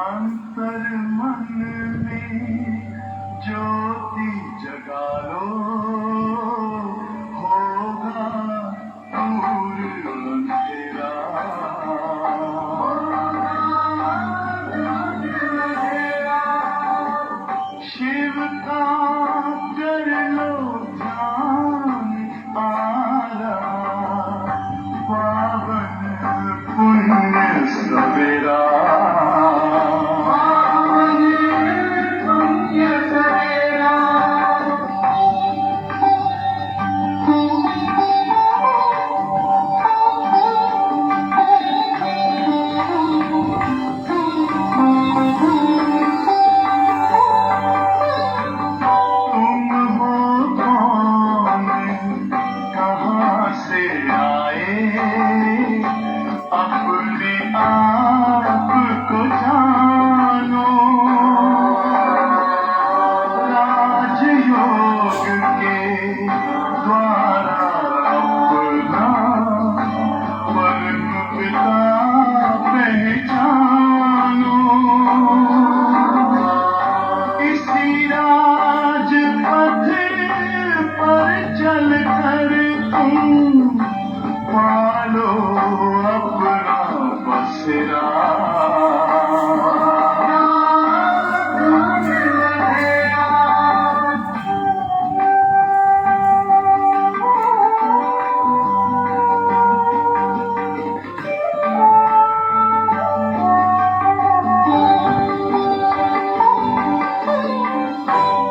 अंतर मन में ज्योति जगा लो, होगा दूर अंधेरा। शिव का कर लो ध्यान, आ रहा पावन पुण्य सवेरा। अपने आप को जानो, राजयोग के द्वारा अपना परम पिता पहचानो। इसी राजपथ पर चल कर तुम पालो अपना बसेरा।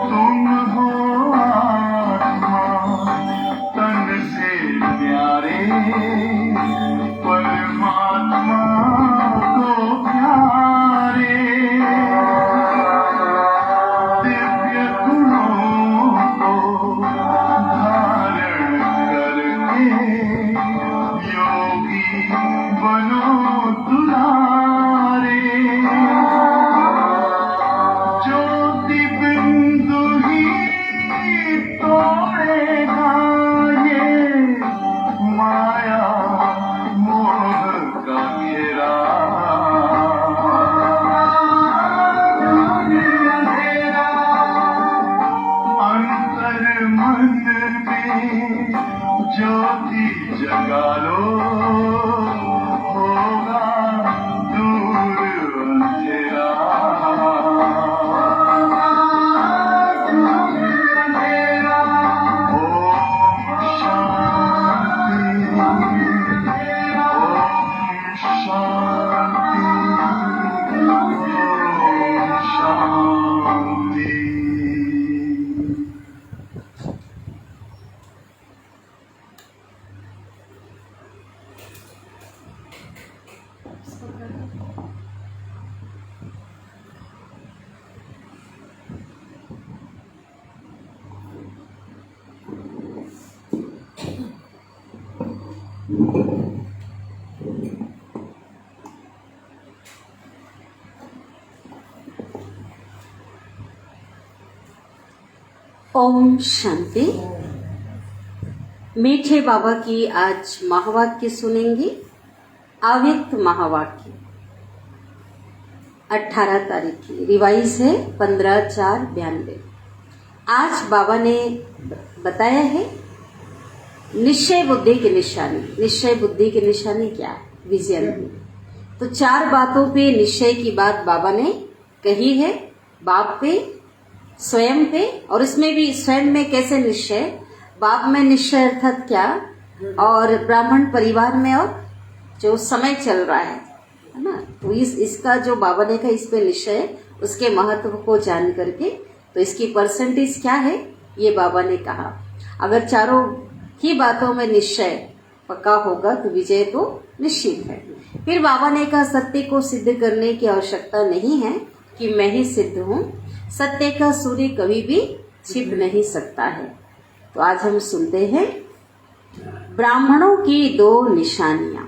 तुम हो आत्मा तन से प्यारे, परमात्मा को प्यारे। दिव्य गुणों को धारण करके योगी बनो दुलारे। ज्योति बिंदु ही तोड़ेगा ये माया मोह का घेरा। अंतर मन में ज्योति जगा लो, होगा दूर अंधेरा। ओम शांति, ओम शांति, ओम शांति। ओम शांति। मीठे बाबा की आज महावाक्य सुनेंगे। अव्यक्त महावाक्य 18 तारीख की रिवाइज है 15/4/92। आज बाबा ने बताया है निश्चय बुद्धि की निशानी। निश्चय बुद्धि की निशानी क्या? विजन। तो 4 बातों पे निश्चय की बात बाबा ने कही है, बाप पे, स्वयं पे, और इसमें भी स्वयं में कैसे निश्चय, बाप में निश्चय अर्थात क्या, और ब्राह्मण परिवार में, और जो समय चल रहा है ना। तो इसका जो बाबा ने कहा इस पे निश्चय, उसके महत्व को जान करके तो इसकी परसेंटेज क्या है ये बाबा ने कहा। अगर चारों ही बातों में निश्चय पक्का होगा तो विजय तो निश्चित है। फिर बाबा ने कहा सत्य को सिद्ध करने की आवश्यकता नहीं है कि मैं ही सिद्ध हूँ, सत्य का सूर्य कभी भी छिप नहीं सकता है। तो आज हम सुनते हैं ब्राह्मणों की 2 निशानियां,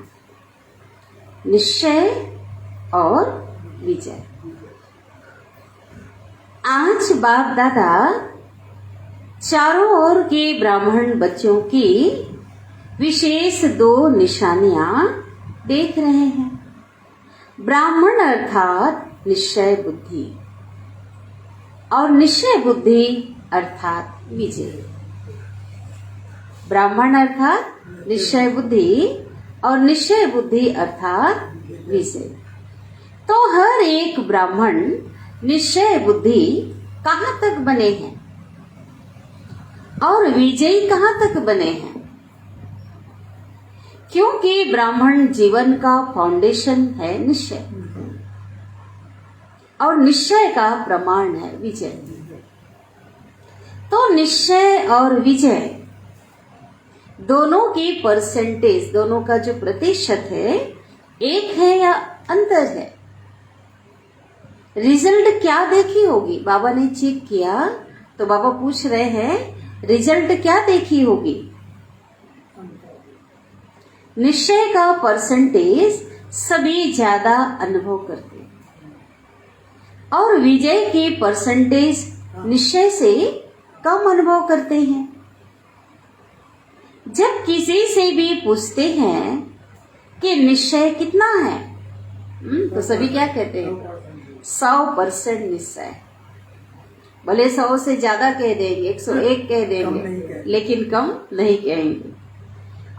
निश्चय और विजय। आज बाप दादा चारों ओर के ब्राह्मण बच्चों की विशेष 2 निशानियां देख रहे हैं। ब्राह्मण अर्थात निश्चय बुद्धि, और निश्चय बुद्धि अर्थात विजय। ब्राह्मण अर्थात निश्चय बुद्धि और निश्चय बुद्धि अर्थात विजय। तो हर एक ब्राह्मण निश्चय बुद्धि कहाँ तक बने हैं और विजयी कहाँ तक बने हैं? क्योंकि ब्राह्मण जीवन का फाउंडेशन है निश्चय, और निश्चय का प्रमाण है विजय। तो निश्चय और विजय दोनों की परसेंटेज, दोनों का जो प्रतिशत है, एक है या अंतर है? रिजल्ट क्या देखी होगी? बाबा ने चेक किया तो बाबा पूछ रहे हैं रिजल्ट क्या देखी होगी? निश्चय का परसेंटेज सभी ज्यादा अनुभव करते हैं, और विजय की परसेंटेज निश्चय से कम अनुभव करते हैं। जब किसी से भी पूछते हैं कि निश्चय कितना है, तो सभी क्या कहते हैं? 100% निश्चय। भले 100 से ज्यादा कह देंगे, 101 कह देंगे, लेकिन कम नहीं कहेंगे।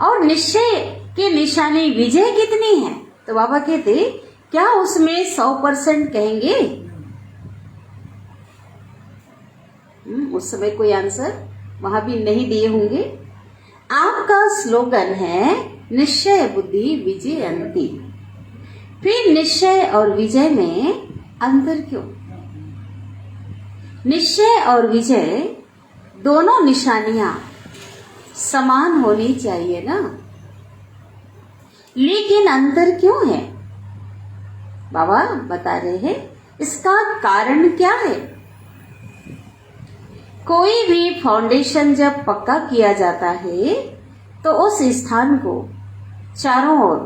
और निश्चय की निशानी विजय कितनी है? तो बाबा कहते क्या उसमें 100% कहेंगे? उस समय कोई आंसर वहां भी नहीं दिए होंगे। आपका स्लोगन है निश्चय बुद्धि विजयंती। फिर निश्चय और विजय में अंतर क्यों? निश्चय और विजय दोनों निशानियां समान होनी चाहिए ना, लेकिन अंतर क्यों है? बाबा बता रहे हैं इसका कारण क्या है। कोई भी फाउंडेशन जब पक्का किया जाता है तो उस स्थान को चारों ओर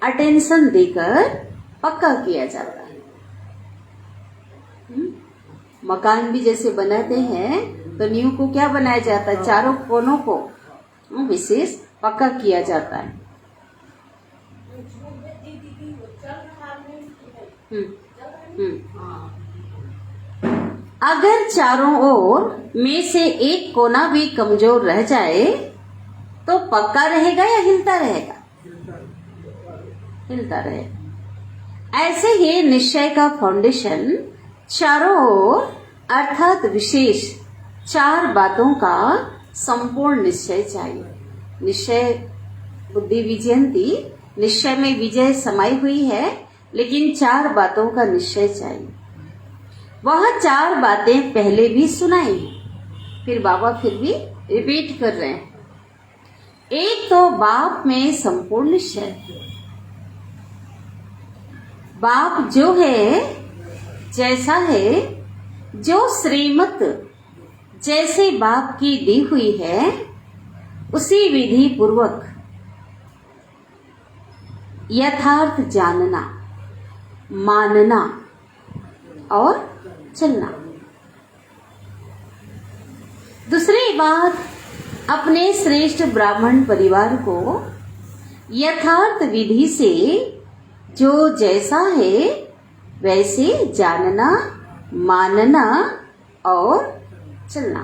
अटेंशन देकर पक्का किया जाता है। मकान भी जैसे बनाते हैं तो नींव को क्या बनाया जाता है? चारों कोनों को विशेष पक्का किया जाता है। अगर चारों ओर में से एक कोना भी कमजोर रह जाए तो पक्का रहेगा या हिलता रहेगा? हिलता रहेगा। ऐसे ही निश्चय का फाउंडेशन चारों ओर अर्थात विशेष 4 बातों का संपूर्ण निश्चय चाहिए। निश्चय बुद्धि विजयंती, निश्चय में विजय समाई हुई है, लेकिन 4 बातों का निश्चय चाहिए। वह 4 बातें पहले भी सुनाई, फिर बाबा फिर भी रिपीट कर रहे हैं। एक तो बाप में संपूर्ण निश्चय। बाप जो है जैसा है, जो श्रीमत जैसे बाप की दी हुई है, उसी विधि पूर्वक यथार्थ जानना, मानना और चलना। दूसरी बात, अपने श्रेष्ठ ब्राह्मण परिवार को यथार्थ विधि से जो जैसा है वैसे जानना, मानना और चलना।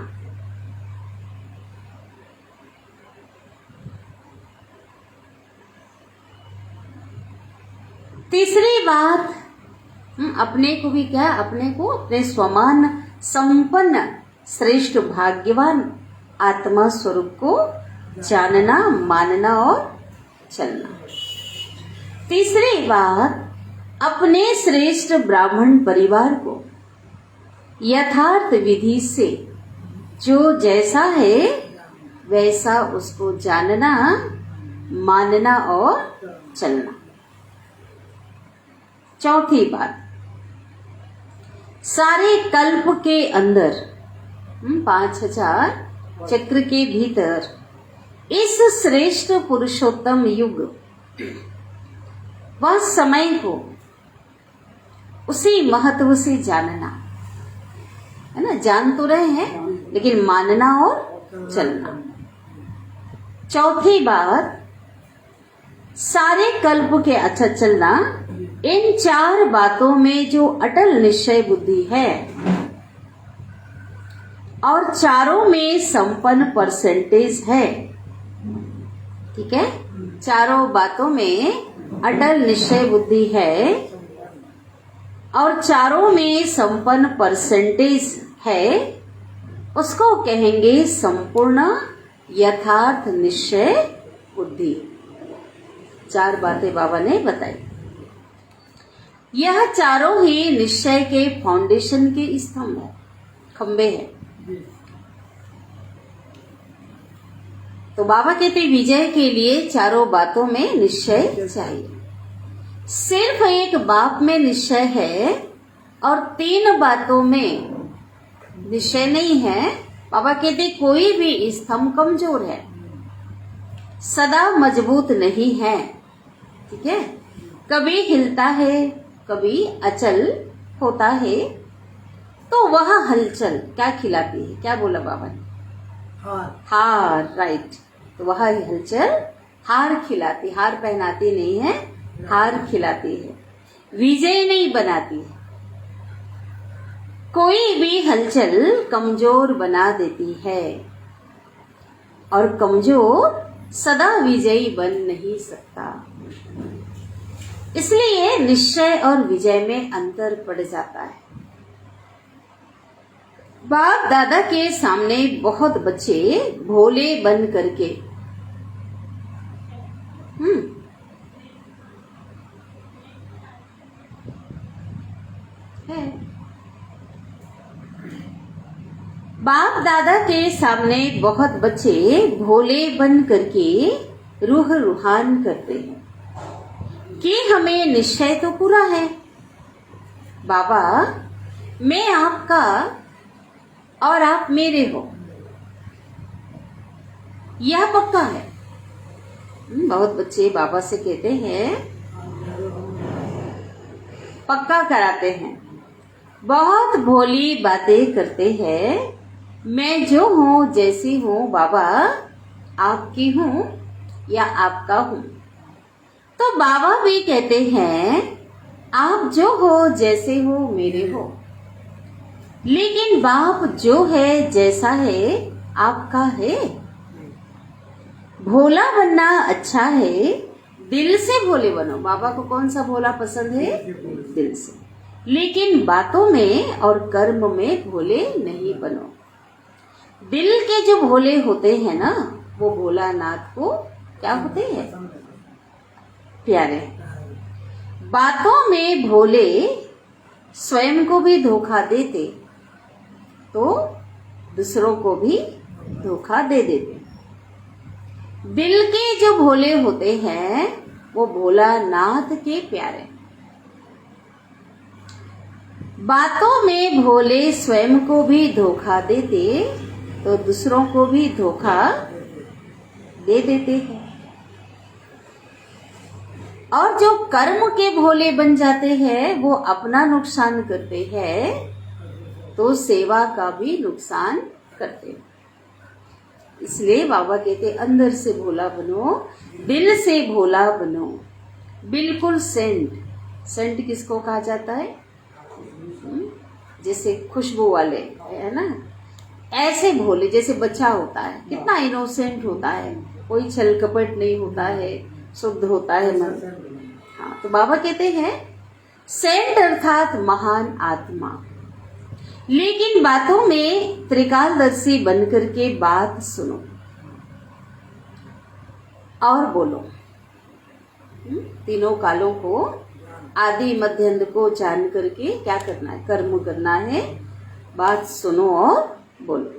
तीसरी बात, अपने को भी क्या, अपने को अपने स्वमान संपन्न श्रेष्ठ भाग्यवान आत्मा स्वरूप को जानना, मानना और चलना। तीसरी बात, अपने श्रेष्ठ ब्राह्मण परिवार को यथार्थ विधि से जो जैसा है वैसा उसको जानना, मानना और चलना। चौथी बात, सारे कल्प के अंदर 5000 चक्र के भीतर इस श्रेष्ठ पुरुषोत्तम युग व समय को उसी महत्व से जानना है ना। जान तो रहे हैं लेकिन मानना और चलना। चौथी बात, सारे कल्प के, अच्छा चलना, इन 4 बातों में जो अटल निश्चय बुद्धि है और चारों में संपन्न परसेंटेज है, ठीक है, चारों बातों में अटल निश्चय बुद्धि है और चारों में संपन्न परसेंटेज है, उसको कहेंगे संपूर्ण यथार्थ निश्चय बुद्धि। 4 बातें बाबा ने बताई। यह चारों ही निश्चय के फाउंडेशन के स्तंभ है, खंबे हैं। तो बाबा कहते विजय के लिए चारों बातों में निश्चय चाहिए। सिर्फ एक बात में निश्चय है और 3 बातों में निश्चय नहीं है। बाबा कहते कोई भी स्तंभ कमजोर है, सदा मजबूत नहीं है, ठीक है, कभी हिलता है, कभी अचल होता है। तो वह हलचल क्या खिलाती है? क्या बोला बाबा ने? हार, राइट। तो वह हलचल हार खिलाती, हार पहनाती नहीं है, हार खिलाती है, विजय नहीं बनाती है। कोई भी हलचल कमजोर बना देती है और कमजोर सदा विजयी बन नहीं सकता। इसलिए निश्चय और विजय में अंतर पड़ जाता है। बाप दादा के सामने बहुत बच्चे भोले बन करके है। बाप दादा के सामने बहुत बच्चे भोले बन करके रूह रूहान करते हैं कि हमें निश्चय तो पूरा है, बाबा मैं आपका और आप मेरे हो, यह पक्का है। बहुत बच्चे बाबा से कहते हैं, पक्का कराते हैं, बहुत भोली बातें करते हैं, मैं जो हूँ जैसी हूँ बाबा आपकी हूँ या आपका हूँ। तो बाबा भी कहते हैं आप जो हो जैसे हो मेरे हो, लेकिन बाप जो है जैसा है आपका है। भोला बनना अच्छा है, दिल से भोले बनो। बाबा को कौन सा भोला पसंद है? दिल से। लेकिन बातों में और कर्म में भोले नहीं बनो। दिल के जो भोले होते हैं ना, वो भोलानाथ को क्या होते हैं? प्यारे। बातों में भोले स्वयं को भी धोखा देते तो दूसरों को भी धोखा दे देते। दिल के जो भोले होते हैं वो भोलानाथ के प्यारे। बातों में भोले स्वयं को भी धोखा देते तो दूसरों को भी धोखा दे देते हैं। और जो कर्म के भोले बन जाते हैं वो अपना नुकसान करते हैं तो सेवा का भी नुकसान करते हैं। इसलिए बाबा कहते अंदर से भोला बनो, दिल से भोला बनो, बिल्कुल सेंट। सेंट किसको कहा जाता है? जैसे खुशबू वाले, है ना, ऐसे भोले। जैसे बच्चा होता है कितना इनोसेंट होता है, कोई छल कपट नहीं होता है, शुद्ध होता है मन। हाँ, तो बाबा कहते हैं सेंट अर्थात महान आत्मा। लेकिन बातों में त्रिकालदर्शी बनकर के बात सुनो और बोलो। तीनों कालों को, आदि मध्य अंत को जान करके क्या करना है? कर्म करना है। बात सुनो और बोलो।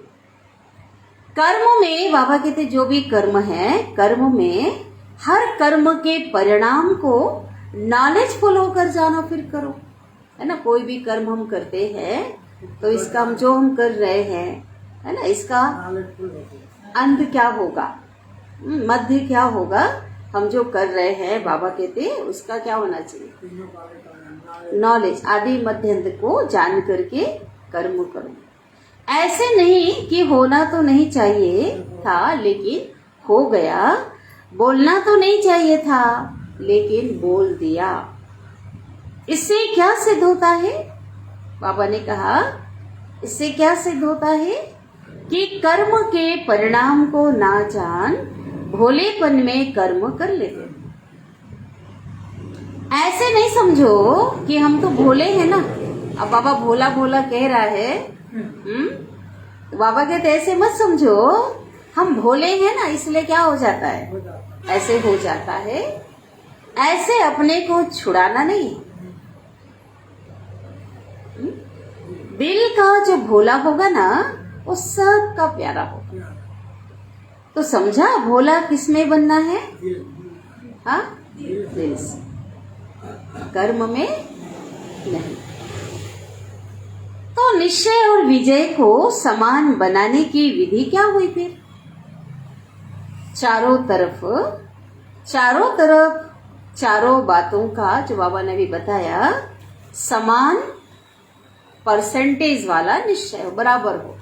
कर्म में बाबा कहते जो भी कर्म है, कर्म में हर कर्म के परिणाम को नॉलेजफुल होकर जानो फिर करो, है ना। कोई भी कर्म हम करते हैं तो इसका जो हम कर रहे हैं, है ना, इसका अंत क्या होगा, मध्य क्या होगा, हम जो कर रहे हैं बाबा कहते उसका क्या होना चाहिए? नॉलेज। आदि मध्य अंत को जान करके कर्म करो। ऐसे नहीं कि होना तो नहीं चाहिए था लेकिन हो गया, बोलना तो नहीं चाहिए था लेकिन बोल दिया, इससे क्या सिद्ध होता है? बाबा ने कहा इससे क्या सिद्ध होता है कि कर्म के परिणाम को ना जान भोलेपन में कर्म कर लेते। ऐसे नहीं समझो कि हम तो भोले हैं ना, अब बाबा भोला भोला कह रहा है। तो बाबा कहते ऐसे मत समझो, हम भोले हैं ना इसलिए क्या हो जाता है, ऐसे हो जाता है। ऐसे अपने को छुड़ाना नहीं। दिल का जो भोला होगा ना वो सबका प्यारा होगा। तो समझा भोला किसमें बनना है? हाँ, दिल से, कर्म में नहीं। तो निश्चय और विजय को समान बनाने की विधि क्या हुई फिर? चारों तरफ चारों बातों का जो बाबा ने भी बताया, समान परसेंटेज वाला निश्चय हो, बराबर हो।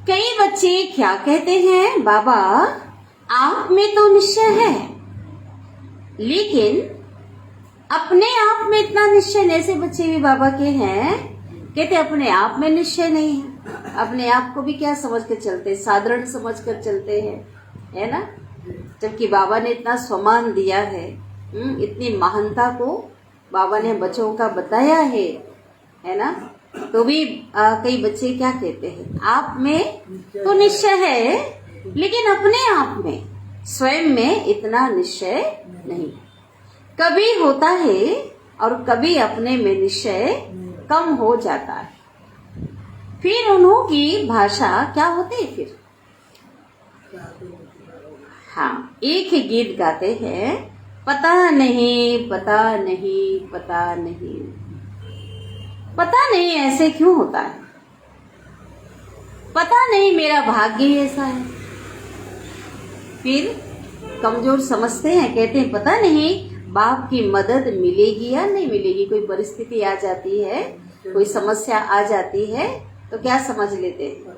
कई बच्चे क्या कहते हैं, बाबा आप में तो निश्चय है, लेकिन अपने आप में इतना निश्चय नहीं। ऐसे बच्चे भी बाबा के हैं, कहते अपने आप में निश्चय नहीं है। अपने आप को भी क्या समझ कर चलते, साधारण समझ कर चलते हैं, है ना। जबकि बाबा ने इतना सम्मान दिया है, इतनी महानता को बाबा ने बच्चों का बताया है ना। तो भी कई बच्चे क्या कहते हैं, आप में तो निश्चय है, लेकिन अपने आप में स्वयं में इतना निश्चय नहीं। कभी होता है और कभी अपने में निश्चय कम हो जाता है। फिर उन्हों की भाषा क्या होती है फिर? हाँ, एक ही गीत गाते हैं, पता नहीं पता नहीं पता नहीं, पता नहीं ऐसे क्यों होता है, पता नहीं मेरा भाग्य ही ऐसा है। फिर कमजोर समझते हैं, कहते हैं पता नहीं बाप की मदद मिलेगी या नहीं मिलेगी। कोई परिस्थिति आ जाती है, कोई समस्या आ जाती है तो क्या समझ लेते हैं,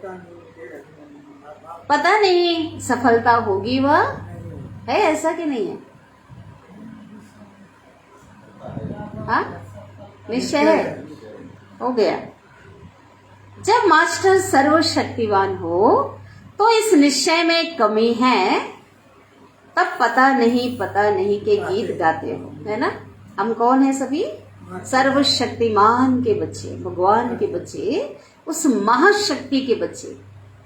पता नहीं सफलता होगी वह है, ऐसा कि नहीं है? हाँ, निश्चय है, हो गया। जब मास्टर सर्वशक्तिवान हो तो इस निश्चय में कमी है, तब पता नहीं के गीत गाते हो, है ना। हम कौन है? सभी सर्वशक्तिमान के बच्चे, भगवान के बच्चे, उस महाशक्ति के बच्चे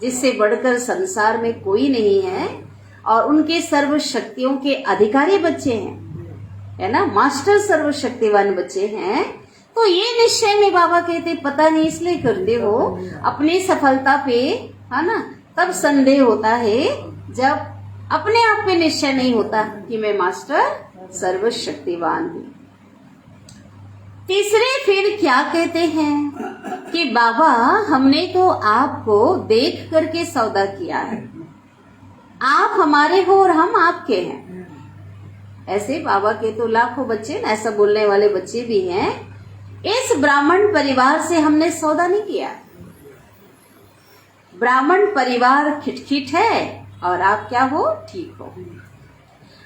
जिससे बढ़कर संसार में कोई नहीं है, और उनके सर्व शक्तियों के अधिकारी बच्चे हैं, है ना। मास्टर सर्वशक्तिवान बच्चे हैं। तो ये निश्चय में बाबा कहते पता नहीं इसलिए करते हो अपनी सफलता पे, है ना। तब संदेह होता है जब अपने आप पे निश्चय नहीं होता कि मैं मास्टर सर्वशक्तिवान हूँ। तीसरे फिर क्या कहते हैं कि बाबा हमने तो आपको देख करके सौदा किया है, आप हमारे हो और हम आपके हैं। ऐसे बाबा के तो लाखों बच्चे, ऐसा बोलने वाले बच्चे भी हैं। इस ब्राह्मण परिवार से हमने सौदा नहीं किया। ब्राह्मण परिवार खिटखिट है और आप क्या हो, ठीक हो।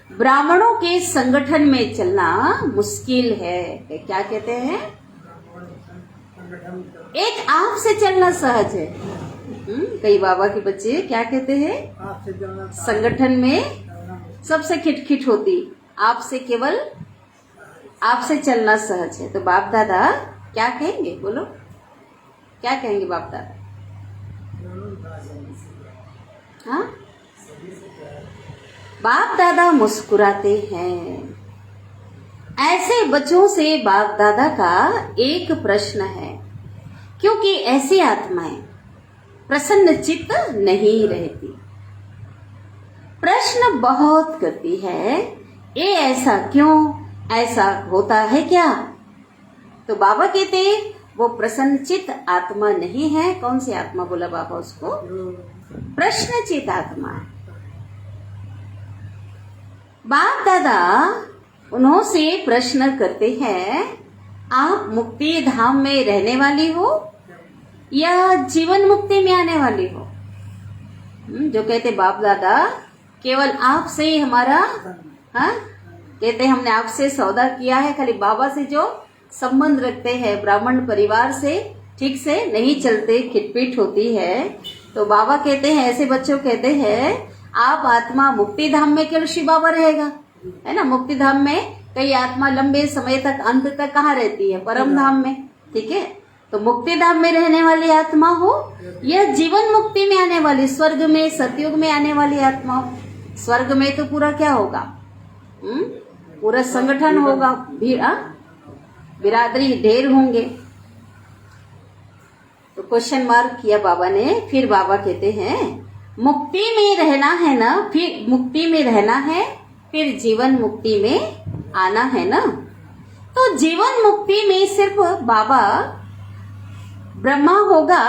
ब्राह्मणों के संगठन में चलना मुश्किल है। क्या कहते हैं, एक आप से चलना सहज है। कई बाबा के बच्चे क्या कहते हैं, संगठन में सबसे खिटखिट होती, आपसे केवल आपसे चलना सहज है। तो बाप दादा क्या कहेंगे, बोलो क्या कहेंगे बाप दादा? हाँ, बाप दादा मुस्कुराते हैं। ऐसे बच्चों से बाप दादा का एक प्रश्न है, क्योंकि ऐसी आत्माएं प्रसन्न चित्त नहीं रहती, प्रश्न बहुत करती है, ये ऐसा क्यों, ऐसा होता है क्या? तो बाबा कहते वो प्रसन्नचित आत्मा नहीं है। कौन सी आत्मा बोला बाबा उसको? प्रश्नचित आत्मा। बाप दादा उन्हों से प्रश्न करते हैं, आप मुक्ति धाम में रहने वाली हो या जीवन मुक्ति में आने वाली हो? जो कहते बाप दादा केवल आपसे ही हमारा, हाँ, कहते हैं हमने आपसे सौदा किया है। खाली बाबा से जो संबंध रखते हैं, ब्राह्मण परिवार से ठीक से नहीं चलते, खिटपीट होती है, तो बाबा कहते हैं, ऐसे बच्चों कहते हैं आप आत्मा मुक्ति धाम में केवल शिव बाबा रहेगा, है ना। मुक्ति धाम में कई आत्मा लंबे समय तक, अंत तक कहाँ रहती है? परम धाम में, ठीक है। तो मुक्ति धाम में रहने वाली आत्मा हो या जीवन मुक्ति में आने वाली, स्वर्ग में, सतयुग में आने वाली आत्मा हो। स्वर्ग में तो पूरा क्या होगा? पूरा संगठन होगा, बिरादरी ढेर होंगे। तो क्वेश्चन मार्क किया बाबा ने। फिर बाबा कहते हैं मुक्ति में रहना है ना, फिर मुक्ति में रहना है, फिर जीवन मुक्ति में आना है ना। तो जीवन मुक्ति में सिर्फ बाबा ब्रह्मा होगा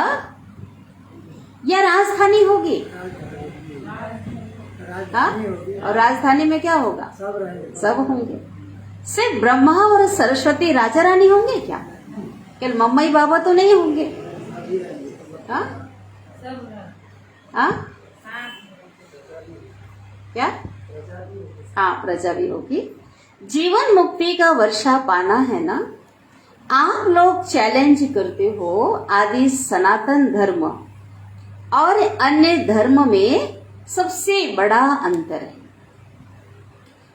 या राजधानी होगी? हाँ, और राजधानी में क्या होगा? सब होंगे। सिर्फ ब्रह्मा और सरस्वती राजा रानी होंगे क्या? केवल मम्मी बाबा तो नहीं होंगे? हाँ, हाँ, क्या? हाँ, प्रजा भी होगी। जीवन मुक्ति का वर्षा पाना है ना। आप लोग चैलेंज करते हो आदि सनातन धर्म और अन्य धर्म में सबसे बड़ा अंतर है,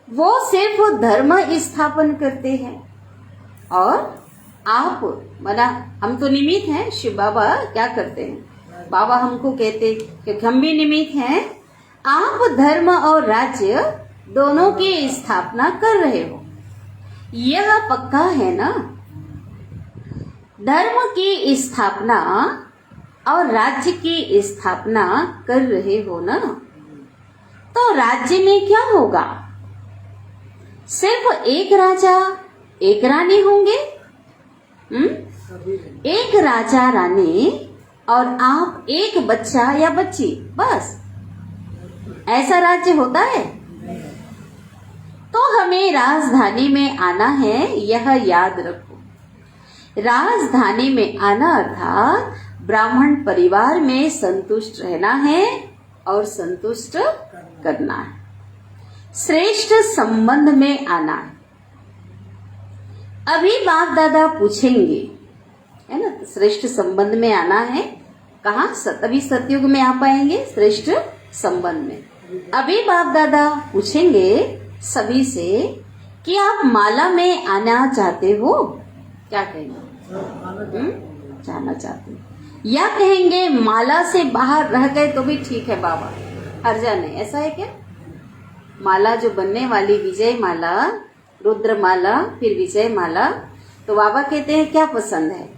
वो सिर्फ धर्म स्थापन करते हैं और आप मना, हम तो निमित्त हैं। शिव बाबा क्या करते हैं? बाबा हमको कहते क्योंकि हम भी निमित्त हैं। आप धर्म और राज्य दोनों की स्थापना कर रहे हो, यह पक्का है ना। धर्म की स्थापना और राज्य की स्थापना कर रहे हो ना। तो राज्य में क्या होगा? सिर्फ एक राजा एक रानी होंगे। एक राजा रानी और आप एक बच्चा या बच्ची, बस। ऐसा राज्य होता है? तो हमें राजधानी में आना है, यह याद रखो। राजधानी में आना अर्थात ब्राह्मण परिवार में संतुष्ट रहना है और संतुष्ट करना है। श्रेष्ठ संबंध में आना है। अभी बाप दादा पूछेंगे, है ना, श्रेष्ठ संबंध में आना है। कहाँ? अभी सतयुग में आ पाएंगे श्रेष्ठ संबंध में। अभी बाप दादा पूछेंगे सभी से कि आप माला में आना चाहते हो? क्या कहेंगे? जाना चाहते हो, या कहेंगे माला से बाहर रह गए तो भी ठीक है बाबा, हर्जा नहीं। ऐसा है क्या? माला जो बनने वाली विजय माला, रुद्र माला, फिर विजय माला, तो बाबा कहते हैं क्या पसंद है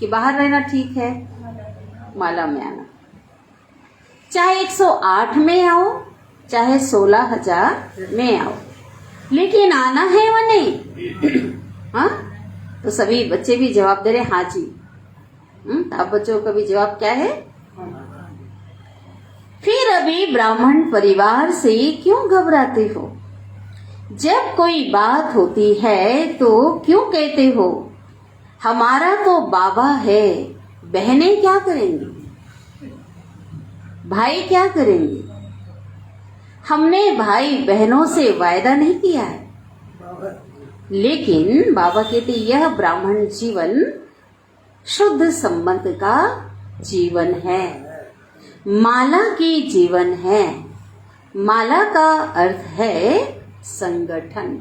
कि बाहर रहना ठीक है, माला में आना। चाहे 108 में आओ, चाहे 16,000 में आओ, लेकिन आना है वो नहीं। हाँ, तो सभी बच्चे भी जवाब दे रहे हाँ जी। आप बच्चों का भी जवाब क्या है? फिर अभी ब्राह्मण परिवार से क्यों घबराते हो? जब कोई बात होती है तो क्यों कहते हो हमारा तो बाबा है, बहनें क्या करेंगी, भाई क्या करेंगे? हमने भाई बहनों से वायदा नहीं किया है। लेकिन बाबा कहते यह ब्राह्मण जीवन शुद्ध संबंध का जीवन है, माला की जीवन है। माला का अर्थ है संगठन।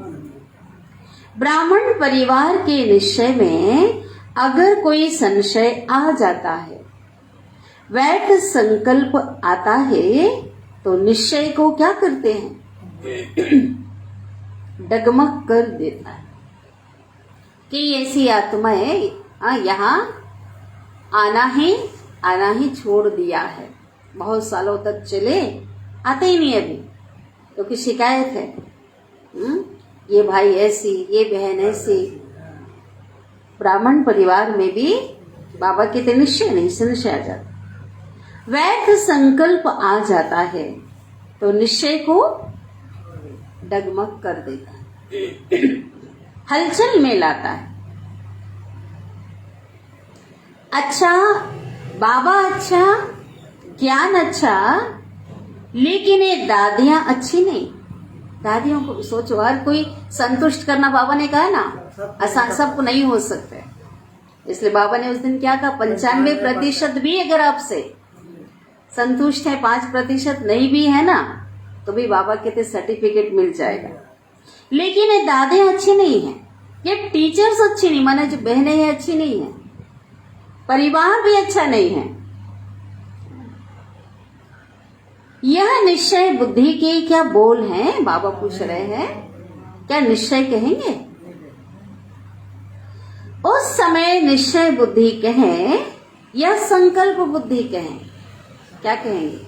ब्राह्मण परिवार के निश्चय में अगर कोई संशय आ जाता है, वैध संकल्प आता है, तो निश्चय को क्या करते हैं? डगमग कर देता है कि ऐसी आत्माएं यहाँ आना ही छोड़ दिया है। बहुत सालों तक चले, आते ही नहीं अभी, क्योंकि तो शिकायत है, ये भाई ऐसी, ये बहन ऐसी। ब्राह्मण परिवार में भी बाबा के निश्चय नहीं, संशय आ जाता, वैध संकल्प आ जाता है, तो निश्चय को डगमग कर देता है, हलचल में लाता है। अच्छा बाबा, अच्छा ज्ञान, अच्छा लेकिन ये दादियां अच्छी नहीं। दादियों को सोचो, हर कोई संतुष्ट करना बाबा ने कहा ना, आसान सबको नहीं हो सकता है। इसलिए बाबा ने उस दिन क्या कहा, 95% भी अगर आपसे संतुष्ट है, 5% नहीं भी है ना, तो भी बाबा कहते सर्टिफिकेट मिल जाएगा। लेकिन ये दादे अच्छी नहीं है, ये टीचर्स अच्छी नहीं, माने जो बहनें हैं अच्छी नहीं है, परिवार भी अच्छा नहीं है। यह निश्चय बुद्धि के क्या बोल हैं? बाबा पूछ रहे हैं, क्या निश्चय कहेंगे? उस समय निश्चय बुद्धि कहें या संकल्प बुद्धि कहें? क्या कहेंगे?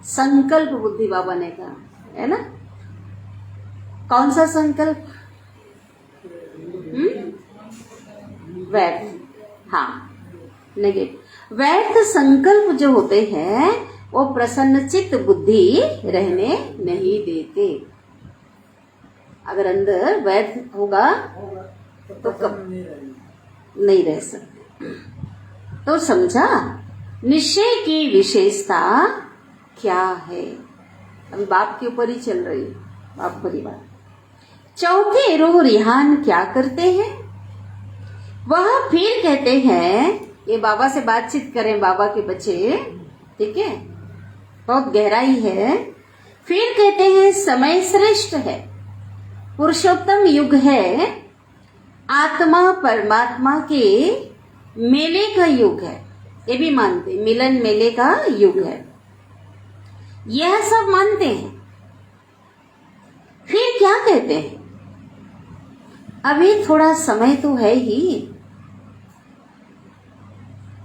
संकल्प बुद्धि बाबा ने कहा है ना। कौन सा संकल्प? व्यर्थ, हाँ, नेगेटिव। व्यर्थ संकल्प जो होते हैं वो प्रसन्नचित्त बुद्धि रहने नहीं देते। अगर अंदर व्यर्थ होगा तो कब नहीं रह सकते। तो समझा निश्चय की विशेषता क्या है? अभी बाप के ऊपर ही चल रही है, बाप परिवार। चौथे रूह रिहान क्या करते हैं? वह फिर कहते हैं, ये बाबा से बातचीत करें बाबा के बच्चे, ठीक है, बहुत गहराई है। फिर कहते हैं समय श्रेष्ठ है, पुरुषोत्तम युग है, आत्मा परमात्मा के मेले का युग है। ये भी मानते, मिलन मेले का युग है, यह सब मानते हैं। फिर क्या कहते हैं? अभी थोड़ा समय तो है ही,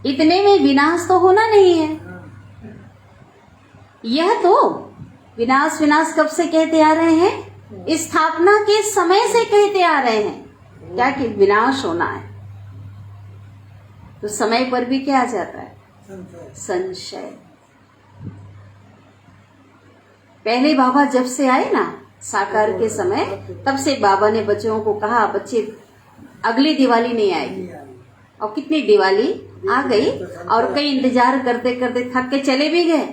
इतने में विनाश तो होना नहीं है। यह तो विनाश विनाश कब से कहते आ रहे हैं? स्थापना के समय से कहते आ रहे हैं क्या कि विनाश होना है। तो समय पर भी क्या आ जाता है? संशय। पहले बाबा जब से आए ना साकार के समय, तब से बाबा ने बच्चों को कहा, बच्चे अगली दिवाली नहीं आएगी। और कितनी दिवाली आ गई, और कई इंतजार करते करते थक के चले भी गए,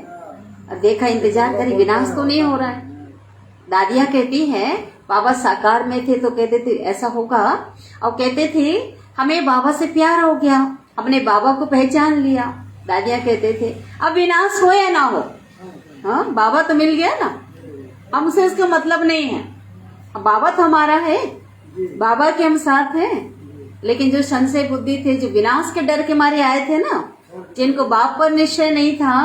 और देखा इंतजार करी, विनाश तो नहीं हो रहा है। दादियां कहती हैं बाबा साकार में थे तो कहते थे ऐसा होगा, और कहते थे हमें बाबा से प्यार हो गया, अपने बाबा को पहचान लिया। दादियां कहते थे अब विनाश हो या ना हो, हाँ बाबा तो मिल गया ना, हमसे उसका मतलब नहीं है, बाबा तो हमारा है, बाबा के हम साथ हैं। लेकिन जो संशय बुद्धि थे, जो विनाश के डर के मारे आए थे ना, जिनको बाप पर निश्चय नहीं था,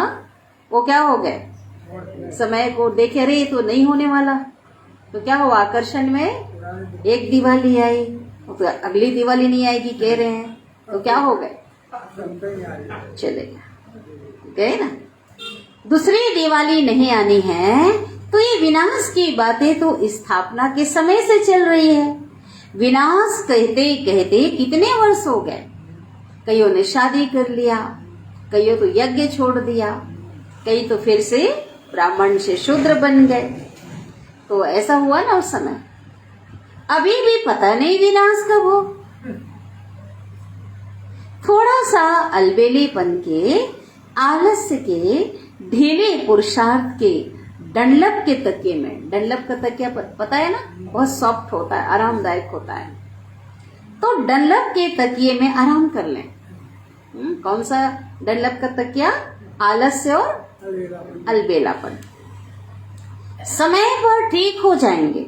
वो क्या हो गए? समय को देखे रहे तो नहीं होने वाला, तो क्या हुआ? आकर्षण में एक दिवाली आई, तो अगली दिवाली नहीं आएगी कह रहे हैं, तो क्या हो गए? चले गए ना। दूसरी दिवाली नहीं आनी है, तो ये विनाश की बातें तो स्थापना के समय से चल रही है। विनाश कहते कहते कितने वर्ष हो गए। कईयों ने शादी कर लिया, कईयों तो यज्ञ छोड़ दिया, कई तो फिर से ब्राह्मण से शूद्र बन गए। तो ऐसा हुआ ना उस समय। अभी भी पता नहीं विनाश कब हो। थोड़ा सा अलबेलीपन के, आलस्य के, ढीले पुरुषार्थ के, डनलप के तकिए में, डनलप का तकिया पता है ना, बहुत सॉफ्ट होता है, आरामदायक होता है, तो डनलप के तकिए में आराम कर लें। कौन सा डनलप का तकिया? आलस्य और अलबेलापन। समय पर ठीक हो जाएंगे।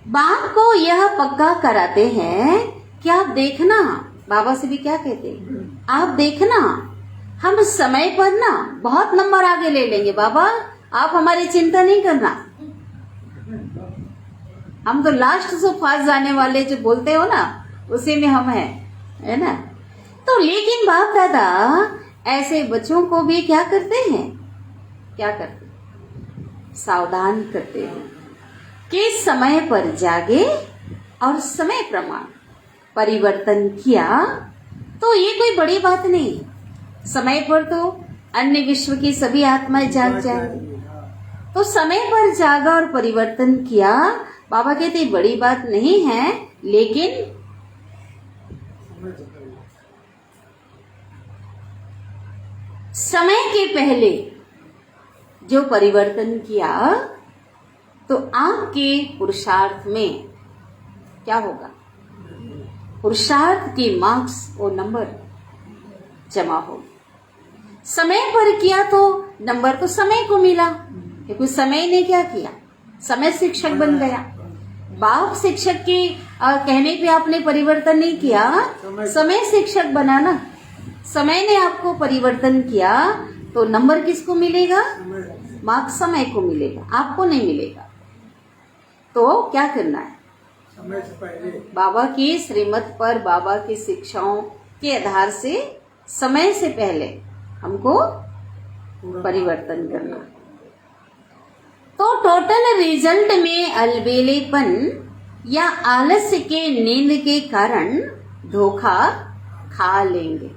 बाप को यह पक्का कराते हैं कि आप देखना, बाबा से भी क्या कहते हैं, आप देखना हम समय पर ना बहुत नंबर आगे ले लेंगे, बाबा आप हमारी चिंता नहीं करना, हम तो लास्ट से फास्ट जाने वाले जो बोलते हो ना, उसी में हम हैं, है ना। तो लेकिन बाप दादा ऐसे बच्चों को भी क्या करते हैं? क्या करते हैं? सावधान करते हैं कि समय पर जागे और समय प्रमाण परिवर्तन किया तो ये कोई बड़ी बात नहीं। समय पर तो अन्य विश्व की सभी आत्माएं जाग जाएंगी, तो समय पर जागा और परिवर्तन किया, बाबा कहते बड़ी बात नहीं है, लेकिन समय के पहले जो परिवर्तन किया तो आपके पुरुषार्थ में क्या होगा? पुरुषार्थ की मार्क्स और नंबर जमा हो। समय पर किया तो नंबर तो समय को मिला, क्योंकि समय ने क्या किया? समय शिक्षक बन गया। बाप शिक्षक के कहने पे आपने परिवर्तन नहीं किया, समय शिक्षक बना ना। समय ने आपको परिवर्तन किया तो नंबर किसको मिलेगा? मार्क्स समय को मिलेगा, आपको नहीं मिलेगा। तो क्या करना है? समय से पहले बाबा की श्रीमत पर, बाबा की शिक्षाओं के आधार से समय से पहले हमको परिवर्तन करना। तो टोटल रिजल्ट में अलबेलेपन या आलस्य के नींद के कारण धोखा खा लेंगे।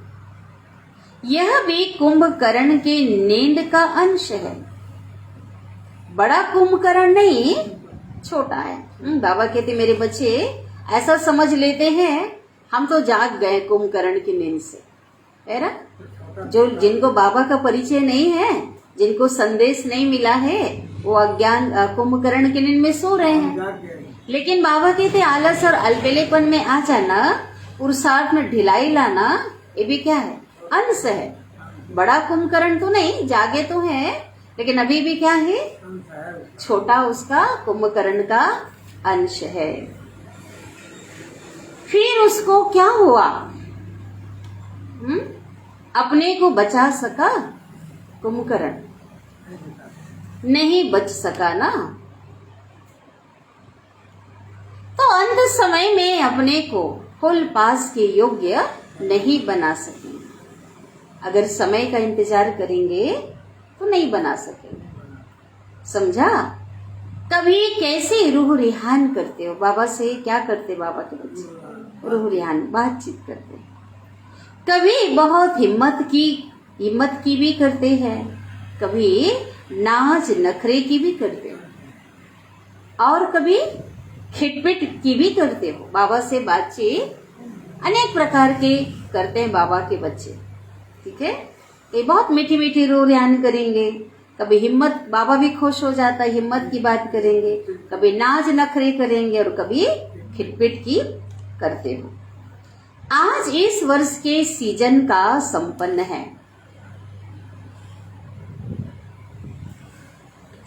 यह भी कुंभकर्ण के नींद का अंश है, बड़ा कुंभकर्ण नहीं, छोटा है। बाबा कहते मेरे बच्चे ऐसा समझ लेते हैं हम तो जाग गए कुंभकर्ण की नींद से, है ना। जो जिनको बाबा का परिचय नहीं है, जिनको संदेश नहीं मिला है, वो अज्ञान कुंभकर्ण की नींद में सो रहे हैं। लेकिन बाबा कहते आलस और अलबेलेपन में आ जाना, पुरुषार्थ में ढिलाई लाना, ये भी क्या है? अंश है। बड़ा कुंभकर्ण तो नहीं, जागे तो है, लेकिन अभी भी क्या है? छोटा उसका कुंभकर्ण का अंश है। फिर उसको क्या हुआ? अपने को बचा सका? कुंभकर्ण नहीं बच सका ना। तो अंत समय में अपने को फुल पास के योग्य नहीं बना सकेंगे। अगर समय का इंतजार करेंगे तो नहीं बना सकेंगे। समझा? कभी कैसे रूह रिहान करते हो? बाबा से क्या करते? बाबा के बच्चे रूह रिहान बातचीत करते हैं। कभी बहुत हिम्मत की भी करते हैं, कभी नाच नखरे की भी करते हो, और कभी खिटपिट की भी करते हो। बाबा से बातचीत अनेक प्रकार के करते हैं बाबा के बच्चे, ठीक है। ये बहुत मीठी मीठी रूह रिहान करेंगे, कभी हिम्मत, बाबा भी खुश हो जाता है, हिम्मत की बात करेंगे, कभी नाच नखरे करेंगे और कभी खिटपिट की करते हो। आज इस वर्ष के सीजन का संपन्न है,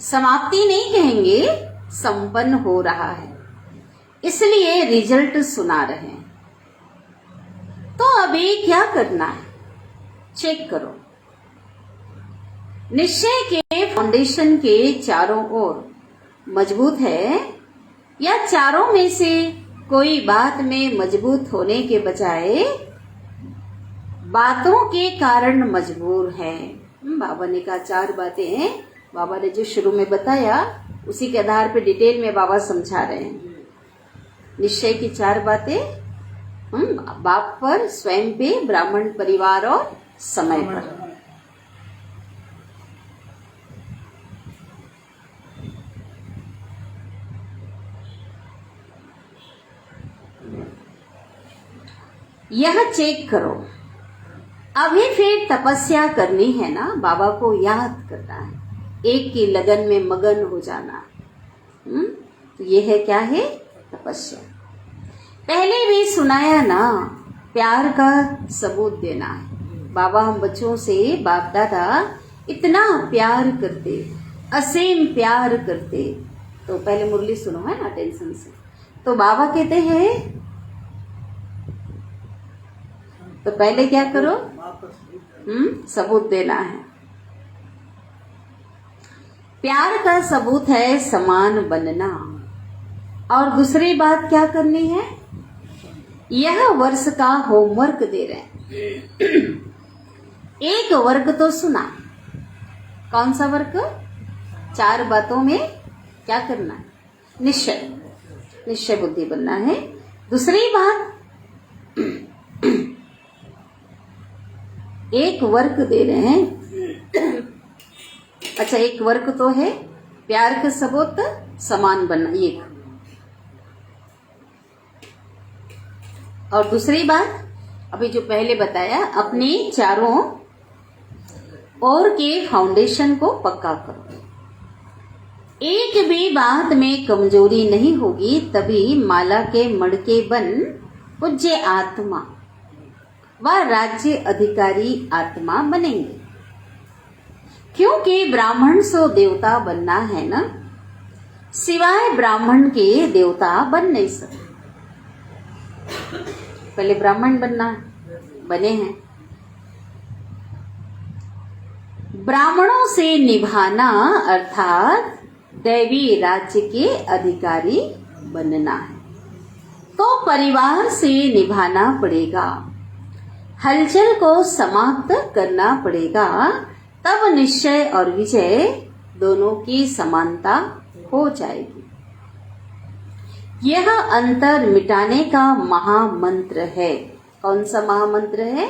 समाप्ति नहीं कहेंगे, संपन्न हो रहा है, इसलिए रिजल्ट सुना रहे हैं। तो अभी क्या करना है? चेक करो। निश्चय के फाउंडेशन के चारों ओर मजबूत है या चारों में से कोई बात में मजबूत होने के बजाय बातों के कारण मजबूर है? बाबा ने कहा 4 बातें, बाबा ने जो शुरू में बताया उसी के आधार पर डिटेल में बाबा समझा रहे हैं। निश्चय की 4 बातें, बाप पर, स्वयं पे, ब्राह्मण परिवार और समय पर। यह चेक करो। अभी फिर तपस्या करनी है ना, बाबा को याद करना है, एक की लगन में मगन हो जाना। तो ये है क्या है? तपस्या। पहले भी सुनाया ना, प्यार का सबूत देना है। बाबा हम बच्चों से, बाप दादा इतना प्यार करते, असीम प्यार करते। तो पहले मुरली सुनो है ना टेंशन से। तो बाबा कहते हैं तो पहले क्या करो? सबूत देना है। प्यार का सबूत है समान बनना। और दूसरी बात क्या करनी है? यह वर्ष का होमवर्क दे रहे हैं। एक वर्ग तो सुना, कौन सा वर्ग? 4 बातों में क्या करना है? निश्चय बुद्धि बनना है। दूसरी बात, एक वर्क दे रहे हैं। अच्छा, एक वर्क तो है प्यार का सबूत समान बनना, एक। और दूसरी बात अभी जो पहले बताया, अपनी चारों और के फाउंडेशन को पक्का करो। एक भी बात में कमजोरी नहीं होगी, तभी माला के मड़के बन पूज्य आत्मा व राज्य अधिकारी आत्मा बनेंगे। क्योंकि ब्राह्मण सो देवता बनना है ना, सिवाय ब्राह्मण के देवता बन नहीं सकते। पहले ब्राह्मण बनना बने हैं, ब्राह्मणों से निभाना अर्थात दैवी राज्य के अधिकारी बनना है, तो परिवार से निभाना पड़ेगा, हलचल को समाप्त करना पड़ेगा, तब निश्चय और विजय दोनों की समानता हो जाएगी। यह अंतर मिटाने का महामंत्र है। कौन सा महामंत्र है?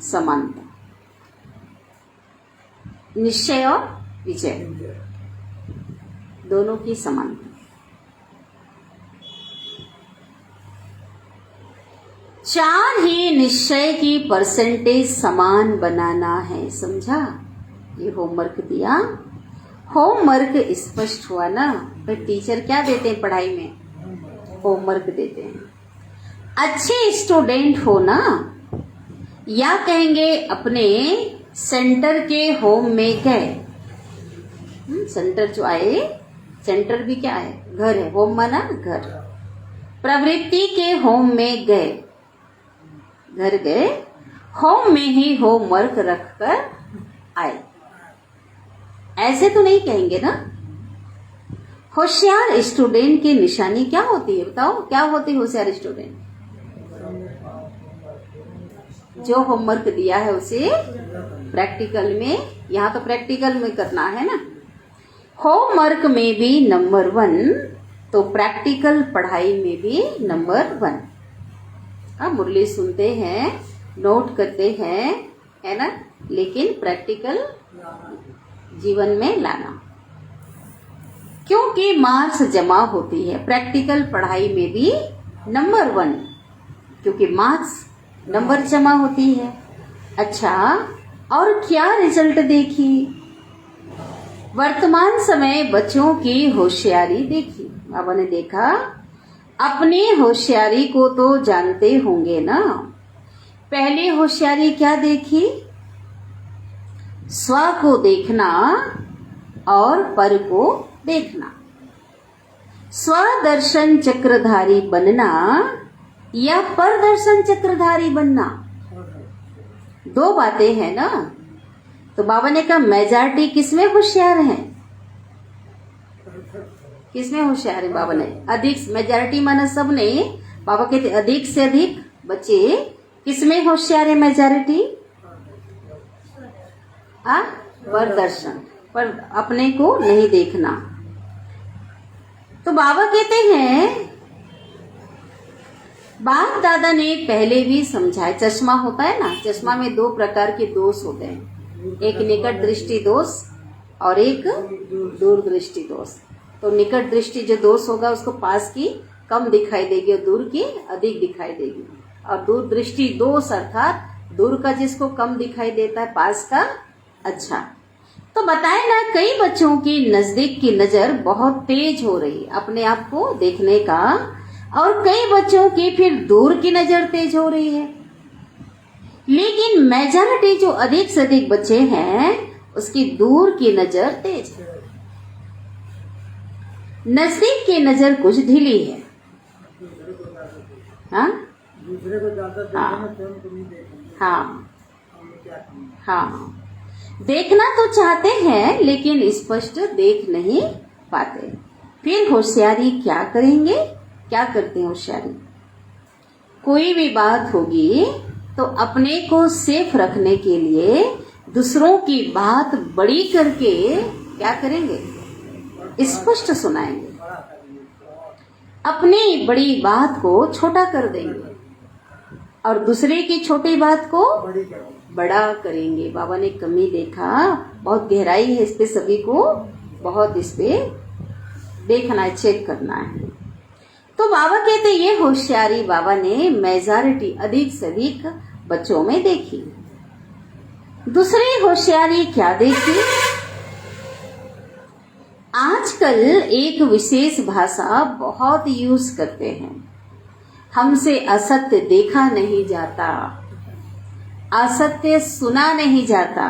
समानता, निश्चय और विजय दोनों की समानता। चार ही निश्चय की परसेंटेज समान बनाना है, समझा? ये होमवर्क दिया, होमवर्क स्पष्ट हुआ ना? फिर टीचर क्या देते हैं पढ़ाई में? होमवर्क देते हैं। अच्छे स्टूडेंट हो ना, या कहेंगे अपने सेंटर के होम में गए। सेंटर जो आए, सेंटर भी क्या है? घर है, होम माना घर। प्रवृत्ति के होम में गए, घर गए, होम में ही होमवर्क रखकर आए, ऐसे तो नहीं कहेंगे ना। होशियार स्टूडेंट की निशानी क्या होती है? बताओ क्या होती है होशियार स्टूडेंट? जो होमवर्क दिया है उसे प्रैक्टिकल में, यहाँ तो प्रैक्टिकल में करना है ना। होमवर्क में भी नंबर 1, तो प्रैक्टिकल पढ़ाई में भी नंबर 1। मुरली सुनते हैं, नोट करते हैं, है ना, लेकिन प्रैक्टिकल जीवन में लाना, क्योंकि मार्क्स जमा होती है। प्रैक्टिकल पढ़ाई में भी नंबर 1, क्योंकि मार्क्स नंबर जमा होती है। अच्छा, और क्या रिजल्ट देखी? वर्तमान समय बच्चों की होशियारी देखी। बाबा ने देखा, अपनी होशियारी को तो जानते होंगे ना। पहली होशियारी क्या देखी? स्व को देखना और पर को देखना। स्वदर्शन चक्रधारी बनना या परदर्शन चक्रधारी बनना, दो बातें हैं ना। तो बाबा ने कहा मेजॉरिटी किसमें होशियार है? किसमें होशियार है? बाबा ने अधिक, मेजॉरिटी माना सब ने। बाबा कहते अधिक से अधिक बच्चे किसमें होशियार है? मेजॉरिटी परदर्शन, पर अपने को नहीं देखना। तो बाबा कहते हैं, बाप दादा ने पहले भी समझाया, चश्मा होता है ना, चश्मा में 2 प्रकार के दोष होते हैं, एक निकट दृष्टि दोष और एक दूर दृष्टि दोष। तो निकट दृष्टि जो दोष होगा उसको पास की कम दिखाई देगी और दूर की अधिक दिखाई देगी। और दूर दृष्टि दोष अर्थात दूर का जिसको कम दिखाई देता है, पास का अच्छा। तो बताए ना, कई बच्चों की नजदीक की नजर बहुत तेज हो रही है अपने आप को देखने का, और कई बच्चों की फिर दूर की नजर तेज हो रही है। लेकिन मेजॉरिटी जो अधिक से अधिक बच्चे हैं उसकी दूर की नजर तेज है, नजदीक की नजर कुछ ढीली है। हाँ दूसरे को ज्यादा देखना, हाँ हाँ, देखना तो चाहते हैं लेकिन स्पष्ट देख नहीं पाते। फिर होशियारी क्या करेंगे? क्या करते हैं होशियारी? कोई भी बात होगी तो अपने को सेफ रखने के लिए दूसरों की बात बड़ी करके क्या करेंगे? स्पष्ट सुनाएंगे, अपनी बड़ी बात को छोटा कर देंगे और दूसरे की छोटी बात को बड़ा करेंगे। बाबा ने कमी देखा, बहुत गहराई है इस पे, सभी को बहुत इस पे देखना है, चेक करना है। तो बाबा कहते ये होशियारी बाबा ने मेजॉरिटी अधिक से अधिक बच्चों में देखी। दूसरी होशियारी क्या देखी? आजकल एक विशेष भाषा बहुत यूज करते हैं। हमसे असत्य देखा नहीं जाता, असत्य सुना नहीं जाता,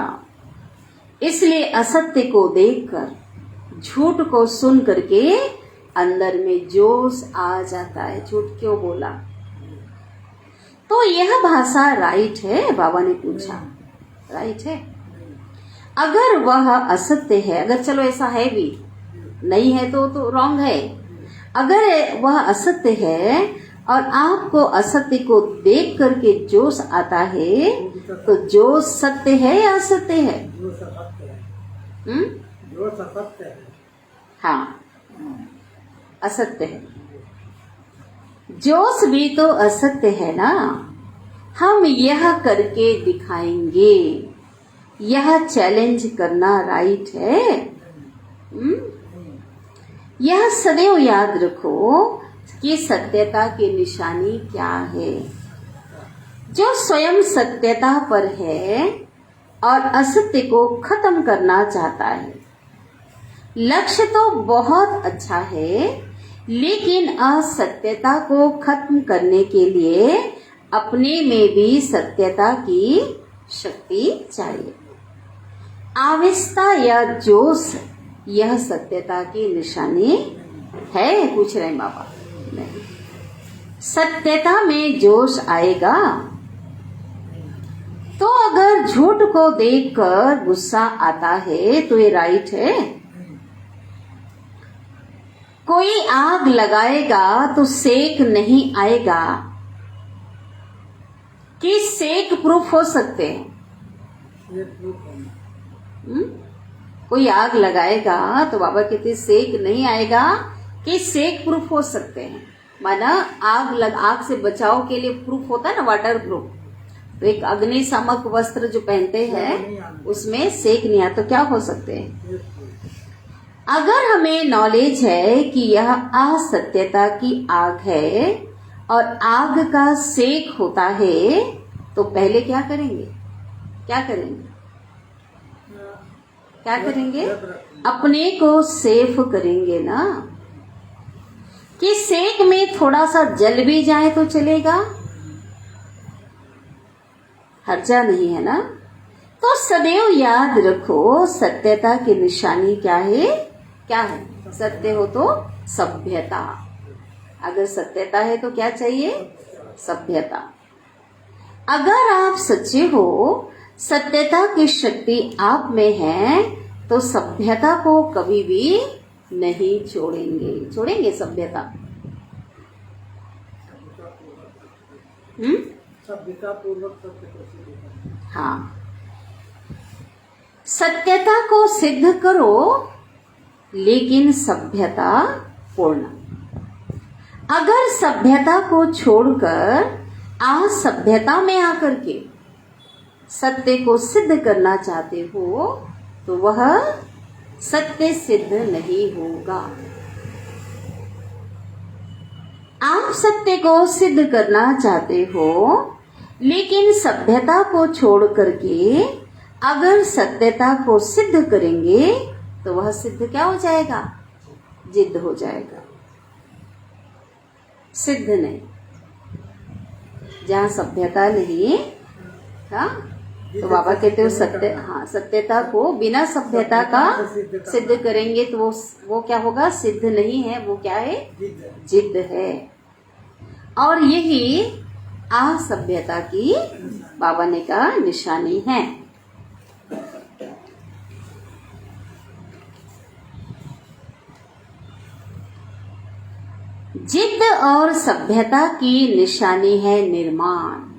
इसलिए असत्य को देखकर, झूठ को सुन करके अंदर में जोश आ जाता है। झूठ क्यों बोला? तो यह भाषा राइट है? बाबा ने पूछा, राइट है? अगर वह असत्य है, अगर चलो ऐसा है भी नहीं है तो रॉन्ग है। अगर वह असत्य है और आपको असत्य को देख करके जोश आता है, तो जोश सत्य है या असत्य है? जो सत्य है, हम्म? जो सत्य है। हाँ, असत्य है। जोश भी तो असत्य है ना। हम यह करके दिखाएंगे, यह चैलेंज करना राइट है। यह सदैव याद रखो कि सत्यता की निशानी क्या है। जो स्वयं सत्यता पर है और असत्य को खत्म करना चाहता है। लक्ष्य तो बहुत अच्छा है, लेकिन असत्यता को खत्म करने के लिए अपने में भी सत्यता की शक्ति चाहिए। आवेशता या जोश यह सत्यता की निशानी है? पूछ रहे हैं बाबा। नहीं, सत्यता में जोश आएगा तो अगर झूठ को देखकर गुस्सा आता है तो ये राइट है? कोई आग लगाएगा तो सेक नहीं आएगा, कि सेक प्रूफ हो सकते हैं? ये प्रूफ है। कोई आग लगाएगा तो बाबा कहते सेक नहीं आएगा, कि सेक प्रूफ हो सकते हैं। माना आग से बचाव के लिए प्रूफ होता है ना, वाटर प्रूफ। तो एक अग्निशामक वस्त्र जो पहनते हैं उसमें सेक नहीं आता, तो क्या हो सकते हैं? अगर हमें नॉलेज है कि यह असत्यता की आग है और आग का सेक होता है, तो पहले क्या करेंगे? क्या करेंगे? क्या करेंगे? अपने को सेफ करेंगे ना। कि सेक में थोड़ा सा जल भी जाए तो चलेगा, हर्जा नहीं है ना। तो सदैव याद रखो सत्यता की निशानी क्या है? क्या है? सत्य हो तो सभ्यता। अगर सत्यता है तो क्या चाहिए? सभ्यता। अगर आप सच्चे हो, सत्यता की शक्ति आप में है, तो सभ्यता को कभी भी नहीं छोड़ेंगे। छोड़ेंगे सभ्यता? सभ्यता पूर्वक सत्य को सिद्ध करना। हाँ, सत्यता को सिद्ध करो, लेकिन सभ्यता पूर्ण। अगर सभ्यता को छोड़कर असभ्यता में आकर के सत्य को सिद्ध करना चाहते हो, तो वह सत्य सिद्ध नहीं होगा। आप सत्य को सिद्ध करना चाहते हो, लेकिन सभ्यता को छोड़ करके अगर सत्यता को सिद्ध करेंगे, तो वह सिद्ध क्या हो जाएगा? जिद्द हो जाएगा, सिद्ध नहीं। जहाँ सभ्यता नहीं, हाँ, तो बाबा कहते हो सत्य, हाँ, सत्यता को बिना सभ्यता का सिद्ध करेंगे तो वो क्या होगा? सिद्ध नहीं है, वो क्या है? जिद्द है। और यही असभ्यता की बाबा ने कहा निशानी है। जिद्द और सभ्यता की निशानी है निर्माण।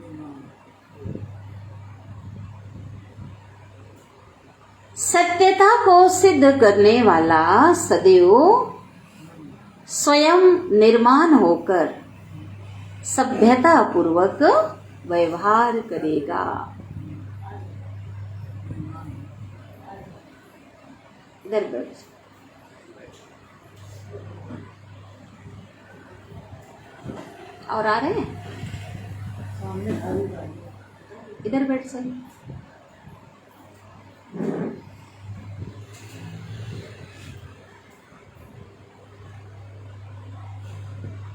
सत्यता को सिद्ध करने वाला सदैव स्वयं निर्माण होकर सभ्यता पूर्वक व्यवहार करेगा। इधर बैठ। और आ रहे हैं? सामने खाली इधर बैठ सही।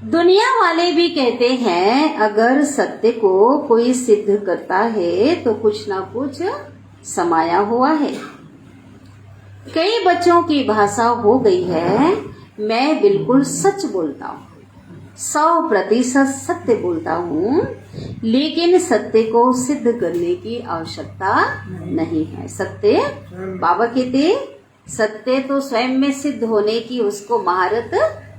दुनिया वाले भी कहते हैं अगर सत्य को कोई सिद्ध करता है तो कुछ ना कुछ समाया हुआ है। कई बच्चों की भाषा हो गई है मैं बिल्कुल सच बोलता हूँ, 100% सत्य बोलता हूँ, लेकिन सत्य को सिद्ध करने की आवश्यकता नहीं है। सत्य, बाबा कहते सत्य तो स्वयं में सिद्ध होने की उसको महारत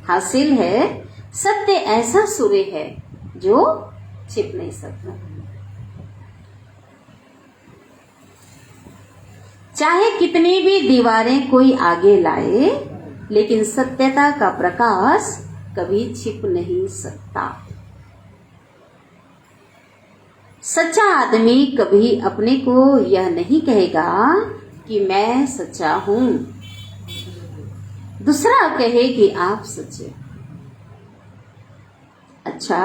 हासिल है। सत्य ऐसा सूर्य है जो छिप नहीं सकता। चाहे कितनी भी दीवारें कोई आगे लाए, लेकिन सत्यता का प्रकाश कभी छिप नहीं सकता। सच्चा आदमी कभी अपने को यह नहीं कहेगा कि मैं सच्चा हूं, दूसरा कहे कि आप सच्चे। अच्छा,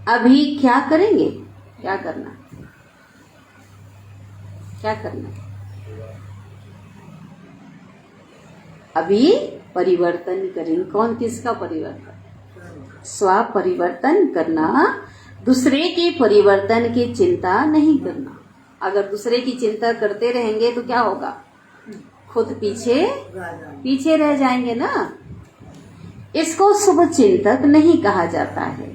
अभी क्या करेंगे? क्या करना? क्या करना? अभी परिवर्तन करेंगे। कौन किसका परिवर्तन? स्व परिवर्तन करना, दूसरे के परिवर्तन की चिंता नहीं करना। अगर दूसरे की चिंता करते रहेंगे तो क्या होगा? खुद पीछे रह जाएंगे ना। इसको शुभ चिंतक नहीं कहा जाता है।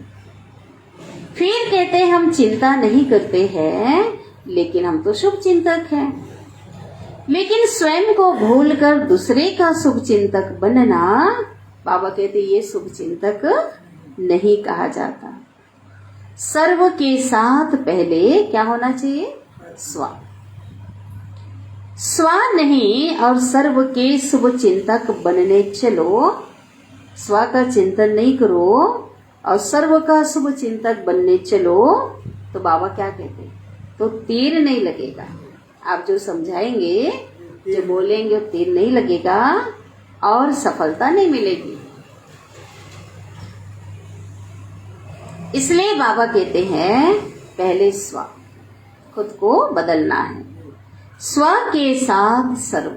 फिर कहते हैं हम चिंता नहीं करते हैं, लेकिन हम तो शुभ चिंतक हैं। लेकिन स्वयं को भूलकर दूसरे का शुभ चिंतक बनना, बाबा कहते ये शुभ चिंतक नहीं कहा जाता। सर्व के साथ पहले क्या होना चाहिए? स्व नहीं और सर्व के शुभ चिंतक बनने चलो। स्व का चिंतन नहीं करो और सर्व का शुभ चिंतक बनने चलो तो बाबा क्या कहते? तो तीर नहीं लगेगा। आप जो समझाएंगे, जो बोलेंगे, वो तीर नहीं लगेगा और सफलता नहीं मिलेगी। इसलिए बाबा कहते हैं पहले स्व, खुद को बदलना है। स्व के साथ सर्व,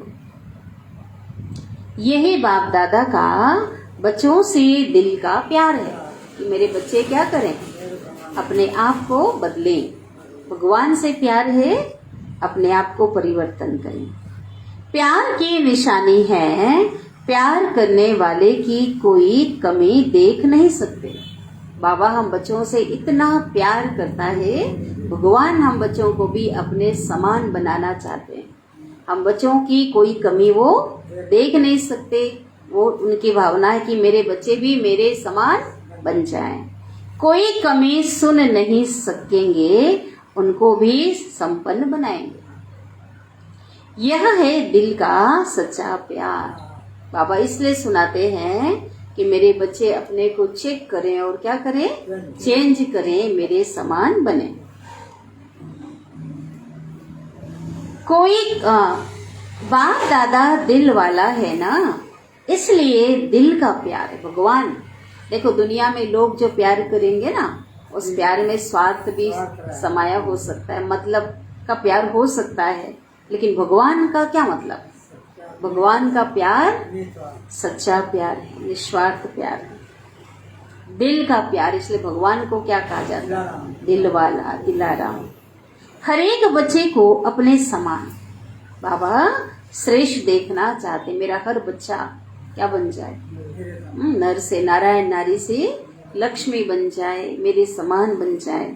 यही बाप दादा का बच्चों से दिल का प्यार है कि मेरे बच्चे क्या करें? अपने आप को बदलें। भगवान से प्यार है, अपने आप को परिवर्तन करें। प्यार की निशानी है, प्यार करने वाले की कोई कमी देख नहीं सकते। बाबा हम बच्चों से इतना प्यार करता है, भगवान हम बच्चों को भी अपने समान बनाना चाहते हैं। हम बच्चों की कोई कमी वो देख नहीं सकते। वो उनकी भावना है कि मेरे बच्चे भी मेरे समान बन जाएं। कोई कमी सुन नहीं सकेंगे, उनको भी संपन्न बनाएंगे। यह है दिल का सच्चा प्यार। बाबा इसलिए सुनाते हैं कि मेरे बच्चे अपने को चेक करें और क्या करें? चेंज करें, मेरे समान बने। कोई बाप दादा दिल वाला है ना, इसलिए दिल का प्यार है। भगवान देखो, दुनिया में लोग जो प्यार करेंगे ना, उस प्यार में स्वार्थ भी समाया हो सकता है, मतलब का प्यार हो सकता है। लेकिन भगवान का क्या मतलब? भगवान का प्यार सच्चा प्यार है, निस्वार्थ प्यार है, दिल का प्यार। इसलिए भगवान को क्या कहा जाता है? दिल वाला, दिलाराम। हर एक बच्चे को अपने समान बाबा श्रेष्ठ देखना चाहते। मेरा हर बच्चा क्या बन जाए? नर से नारायण, नारी से लक्ष्मी बन जाए, मेरे समान बन जाए।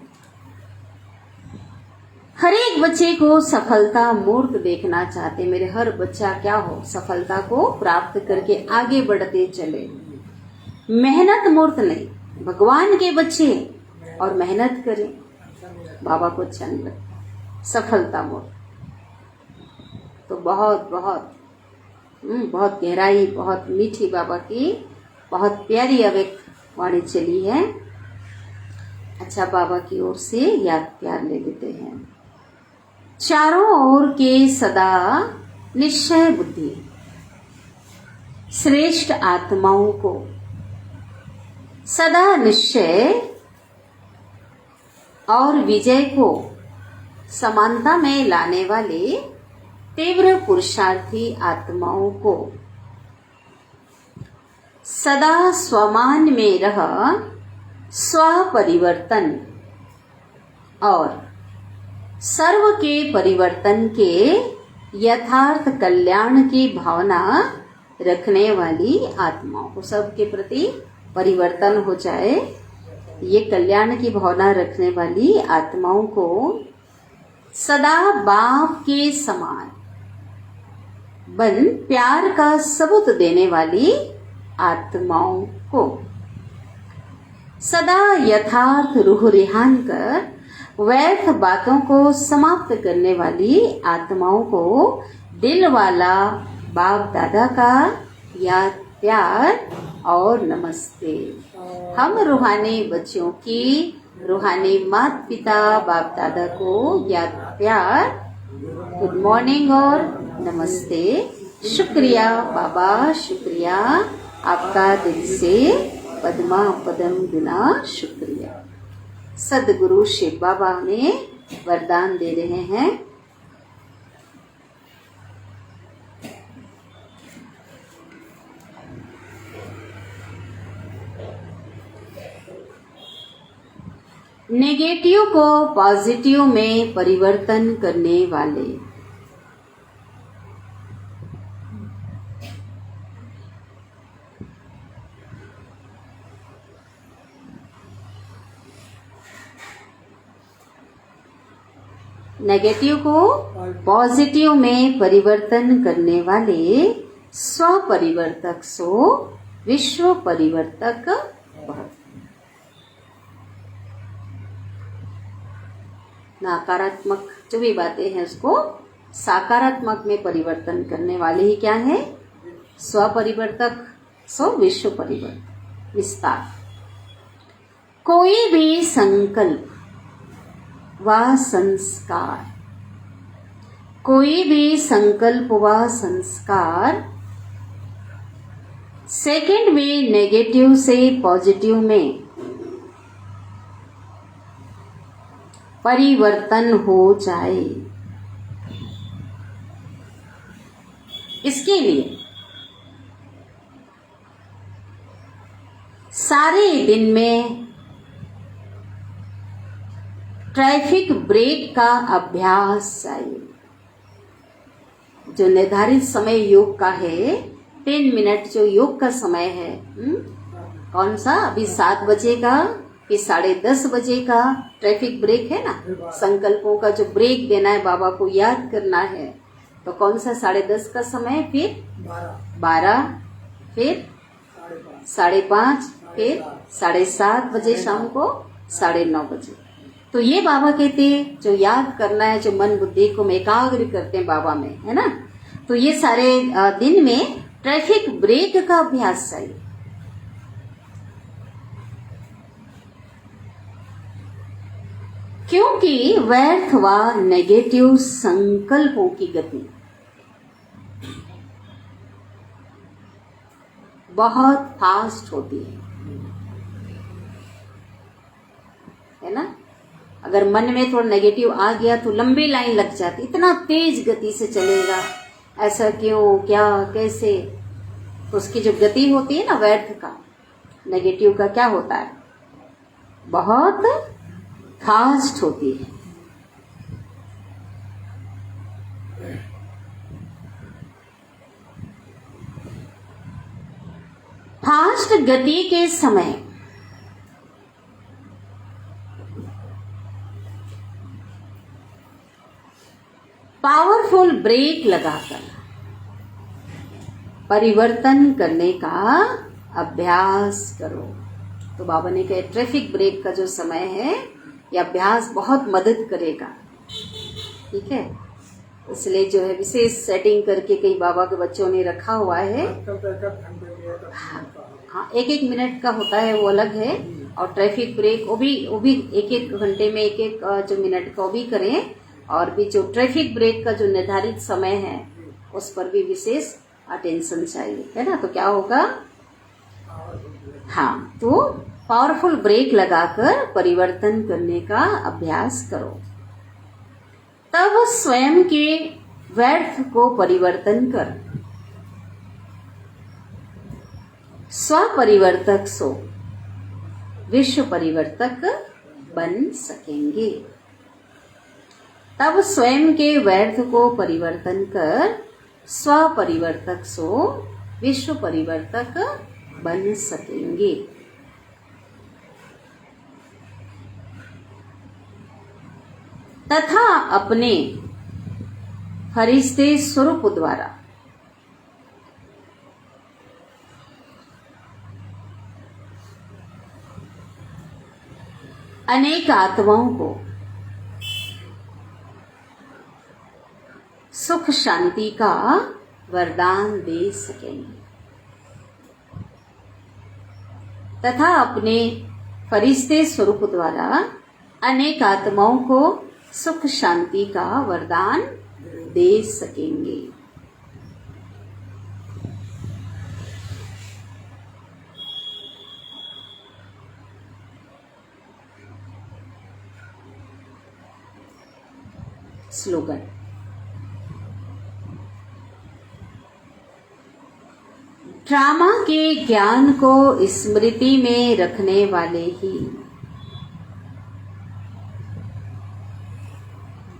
हर एक बच्चे को सफलता मूर्त देखना चाहते। मेरे हर बच्चा क्या हो? सफलता को प्राप्त करके आगे बढ़ते चले। मेहनत मूर्त नहीं, भगवान के बच्चे और मेहनत करें, बाबा को अच्छा नहीं लगता। सफलता मूर्त तो बहुत बहुत बहुत गहराई, बहुत मीठी बाबा की बहुत प्यारी अव्यक्त वाणी चली है। अच्छा, बाबा की ओर से याद प्यार ले लेते हैं। चारों ओर के सदा निश्चय बुद्धि, श्रेष्ठ आत्माओं को सदा निश्चय और विजय को समानता में लाने वाले तीव्र पुरुषार्थी आत्माओं को सदा स्वमान में रह स्वपरिवर्तन और सर्व के परिवर्तन के यथार्थ कल्याण की भावना रखने वाली आत्माओं को, सबके प्रति परिवर्तन हो जाए, ये कल्याण की भावना रखने वाली आत्माओं को सदा बाप के समान बन प्यार का सबूत देने वाली आत्माओं को सदा यथार्थ रूह रिहान कर व्यर्थ बातों को समाप्त करने वाली आत्माओं को दिल वाला बाप दादा का याद प्यार और नमस्ते। हम रूहानी बच्चों की रूहानी माता पिता बाप दादा को याद प्यार, गुड मॉर्निंग और नमस्ते। शुक्रिया बाबा, शुक्रिया आपका दिल से पद्मा पदम गुना शुक्रिया। सदगुरु शिव बाबा ने वरदान दे रहे हैं। नेगेटिव को पॉजिटिव में परिवर्तन करने वाले, नेगेटिव को पॉजिटिव में परिवर्तन करने वाले स्व परिवर्तक सो विश्व परिवर्तक भव। नकारात्मक जो भी बातें हैं उसको सकारात्मक में परिवर्तन करने वाले ही क्या है? स्व परिवर्तक सो विश्व परिवर्तक। विस्तार, कोई भी संकल्प व संस्कार, कोई भी संकल्प व संस्कार सेकंड में नेगेटिव से पॉजिटिव में परिवर्तन हो जाए, इसके लिए सारे दिन में ट्रैफिक ब्रेक का अभ्यास चाहिए। जो निर्धारित समय योग का है 10 मिनट जो योग का समय है, कौन सा? अभी 7 बजे का, फिर 10:30 बजे का ट्रैफिक ब्रेक है ना। संकल्पों का जो ब्रेक देना है, बाबा को याद करना है, तो कौन सा? 10:30 का समय, फिर 12, फिर 5:30, फिर 7:30 बजे शाम को 9:30 बजे। तो ये बाबा कहते हैं जो याद करना है, जो मन बुद्धि को एकाग्र करते हैं बाबा में, है ना। तो ये सारे दिन में ट्रैफिक ब्रेक का अभ्यास चाहिए। क्योंकि व्यर्थ व नेगेटिव संकल्पों की गति बहुत फास्ट होती है ना। अगर मन में थोड़ा नेगेटिव आ गया तो लंबी लाइन लग जाती, इतना तेज गति से चलेगा, ऐसा क्यों, क्या, कैसे। तो उसकी जो गति होती है ना व्यर्थ का, नेगेटिव का, क्या होता है? बहुत फास्ट होती है। फास्ट गति के समय पावरफुल ब्रेक लगाकर परिवर्तन करने का अभ्यास करो। तो बाबा ने कहा ट्रैफिक ब्रेक का जो समय है, ये अभ्यास बहुत मदद करेगा। ठीक है, इसलिए जो है विशेष सेटिंग करके कई बाबा के बच्चों ने रखा हुआ है। हाँ, 1-1 मिनट का होता है, वो अलग है। और ट्रैफिक ब्रेक वो भी 1-1 घंटे में 1-1 जो मिनट का वो भी करें। और भी जो ट्रैफिक ब्रेक का जो निर्धारित समय है उस पर भी विशेष अटेंशन चाहिए, है ना। तो क्या होगा? हाँ, तो पावरफुल ब्रेक लगाकर परिवर्तन करने का अभ्यास करो, तब स्वयं के व्यर्थ को परिवर्तन कर स्व परिवर्तक सो विश्व परिवर्तक बन सकेंगे। तब स्वयं के व्यर्थ को परिवर्तन कर स्व परिवर्तक सो विश्व परिवर्तक बन सकेंगे। तथा अपने फरिश्ते स्वरूप द्वारा अनेक आत्माओं को सुख शांति का वरदान दे सकेंगे। तथा अपने फरिश्ते स्वरूप द्वारा अनेक आत्माओं को सुख शांति का वरदान दे सकेंगे। स्लोगन। ड्रामा के ज्ञान को स्मृति में रखने वाले ही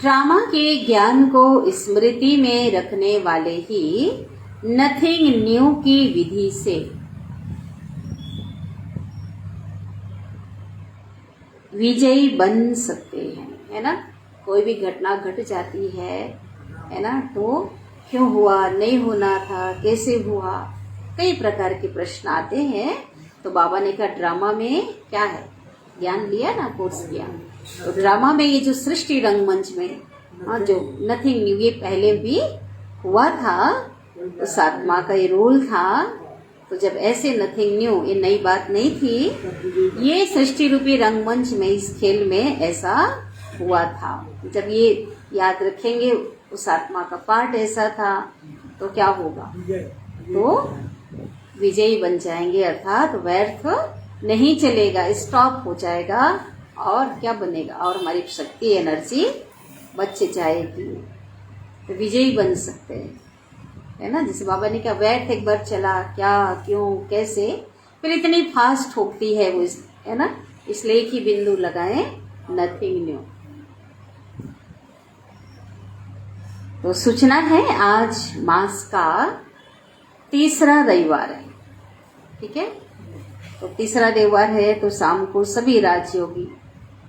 ड्रामा के ज्ञान को स्मृति में रखने वाले ही नथिंग न्यू की विधि से विजयी बन सकते हैं, है ना। कोई भी घटना घट जाती है ना, तो क्यों हुआ, नहीं होना था, कैसे हुआ, कई प्रकार के प्रश्न आते हैं। तो बाबा ने कहा ड्रामा में क्या है, ज्ञान लिया ना, कोर्स किया, तो ड्रामा में ये जो सृष्टि रंगमंच में जो नथिंग न्यू, ये पहले भी हुआ था, उस आत्मा का ये रोल था। तो जब ऐसे नथिंग न्यू, ये नई बात नहीं थी, ये सृष्टि रूपी रंगमंच में, इस खेल में ऐसा हुआ था। जब ये याद रखेंगे उस आत्मा का पार्ट ऐसा था, तो क्या होगा, तो विजयी बन जाएंगे, अर्थात व्यर्थ नहीं चलेगा, स्टॉप हो जाएगा। और क्या बनेगा, और हमारी शक्ति एनर्जी बच जाएगी, तो विजयी बन सकते हैं, है ना। जैसे बाबा ने कहा व्यर्थ एक बार चला, क्या, क्यों, कैसे, फिर इतनी फास्ट होती है वो, है ना। इसलिए एक ही बिंदु लगाए, नथिंग न्यू। तो सूचना है, आज मास का तीसरा रविवार है, ठीक है। तो तीसरा रविवार है, तो शाम को सभी राजयोगी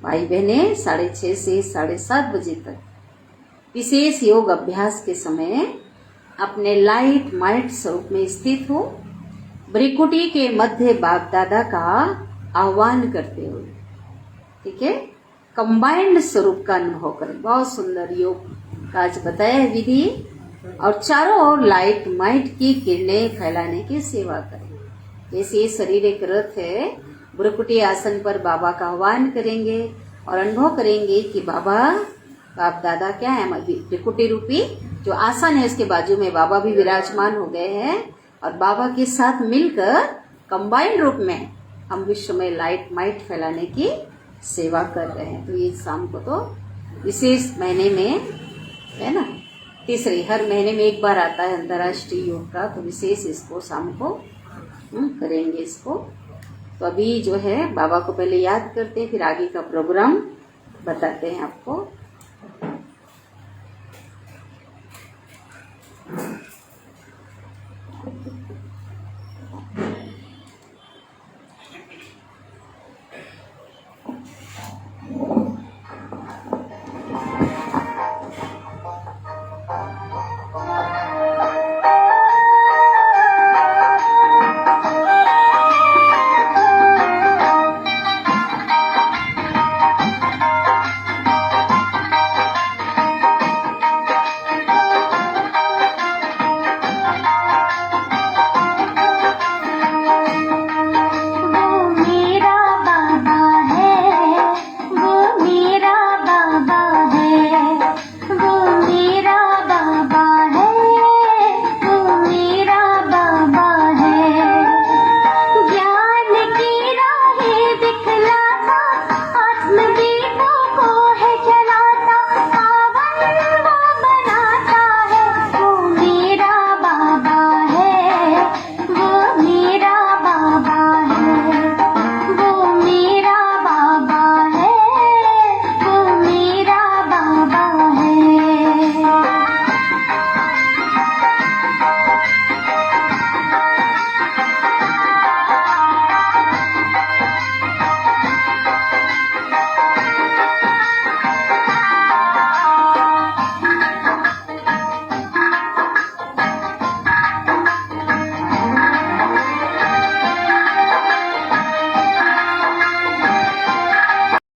भाई बहने 6:30 से 7:30 बजे तक विशेष योग अभ्यास के समय अपने लाइट माइट स्वरूप में स्थित हो, भ्रिकुटी के मध्य बाप दादा का आह्वान करते हुए, ठीक है, कंबाइंड स्वरूप का अनुभव करें। बहुत सुंदर योग का आज बताया है विधि, और चारों ओर लाइट माइट की किरणें फैलाने की सेवा करें। जैसे ये शरीर एक रथ है, भ्रिकुटी आसन पर बाबा का आह्वान करेंगे और अनुभव करेंगे कि बाबा, बाप दादा क्या है, भ्रिकुटी रूपी जो आसन है उसके बाजू में बाबा भी विराजमान हो गए हैं, और बाबा के साथ मिलकर कंबाइंड रूप में हम विश्व में लाइट माइट फैलाने की सेवा कर रहे हैं। तो ये शाम को तो विशेष महीने में, है ना, तीसरे हर महीने में एक बार आता है अंतर्राष्ट्रीय योग का, तो विशेष इसको शाम को करेंगे इसको। तो अभी जो है बाबा को पहले याद करते हैं, फिर आगे का प्रोग्राम बताते हैं आपको।